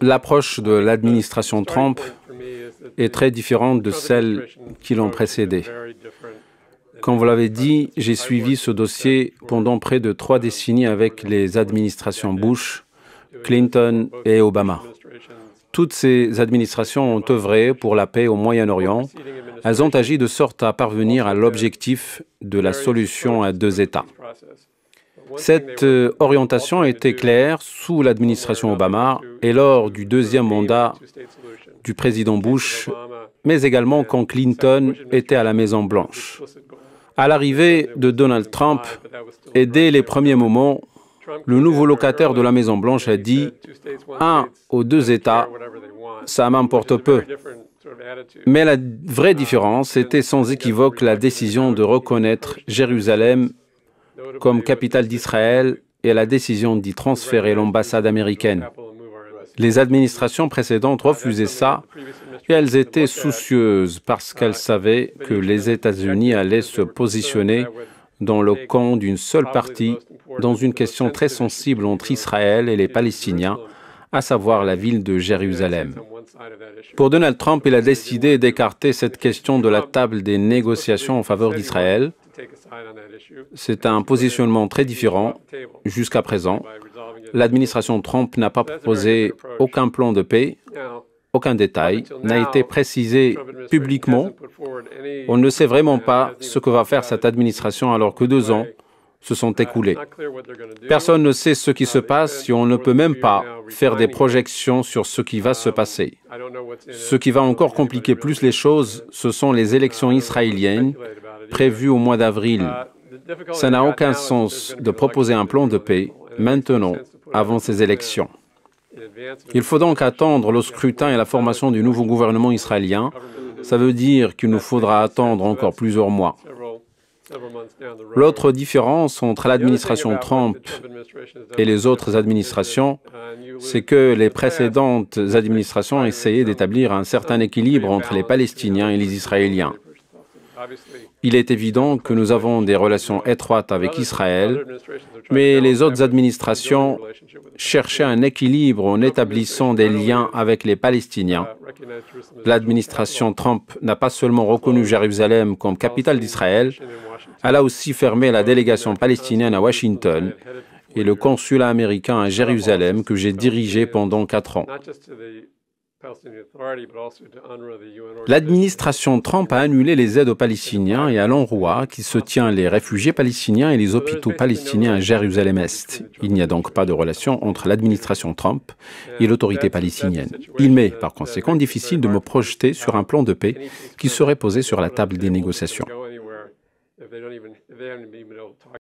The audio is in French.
L'approche de l'administration Trump est très différente de celle qui l'ont précédée. Comme vous l'avez dit, j'ai suivi ce dossier pendant près de 3 décennies avec les administrations Bush, Clinton et Obama. Toutes ces administrations ont œuvré pour la paix au Moyen-Orient. Elles ont agi de sorte à parvenir à l'objectif de la solution à 2 États. Cette orientation était claire sous l'administration Obama et lors du 2e mandat du président Bush, mais également quand Clinton était à la Maison-Blanche. À l'arrivée de Donald Trump, et dès les premiers moments, le nouveau locataire de la Maison-Blanche a dit « 1 ou 2 États, ça m'importe peu ». Mais la vraie différence était sans équivoque la décision de reconnaître Jérusalem comme capitale d'Israël et la décision d'y transférer l'ambassade américaine. Les administrations précédentes refusaient ça et elles étaient soucieuses parce qu'elles savaient que les États-Unis allaient se positionner dans le camp d'une seule partie dans une question très sensible entre Israël et les Palestiniens, à savoir la ville de Jérusalem. Pour Donald Trump, il a décidé d'écarter cette question de la table des négociations en faveur d'Israël. C'est un positionnement très différent jusqu'à présent. L'administration Trump n'a pas proposé aucun plan de paix, aucun détail n'a été précisé publiquement. On ne sait vraiment pas ce que va faire cette administration alors que 2 ans se sont écoulés. Personne ne sait ce qui se passe et on ne peut même pas faire des projections sur ce qui va se passer. Ce qui va encore compliquer plus les choses, ce sont les élections israéliennes prévues au mois d'avril. Ça n'a aucun sens de proposer un plan de paix maintenant, avant ces élections. Il faut donc attendre le scrutin et la formation du nouveau gouvernement israélien. Ça veut dire qu'il nous faudra attendre encore plusieurs mois. L'autre différence entre l'administration Trump et les autres administrations, c'est que les précédentes administrations essayaient d'établir un certain équilibre entre les Palestiniens et les Israéliens. Il est évident que nous avons des relations étroites avec Israël, mais les autres administrations cherchaient un équilibre en établissant des liens avec les Palestiniens. L'administration Trump n'a pas seulement reconnu Jérusalem comme capitale d'Israël, elle a aussi fermé la délégation palestinienne à Washington et le consulat américain à Jérusalem que j'ai dirigé pendant 4 ans. L'administration Trump a annulé les aides aux Palestiniens et à l'UNRWA qui soutient les réfugiés palestiniens et les hôpitaux palestiniens à Jérusalem-Est. Il n'y a donc pas de relation entre l'administration Trump et l'autorité palestinienne. Il m'est par conséquent difficile de me projeter sur un plan de paix qui serait posé sur la table des négociations.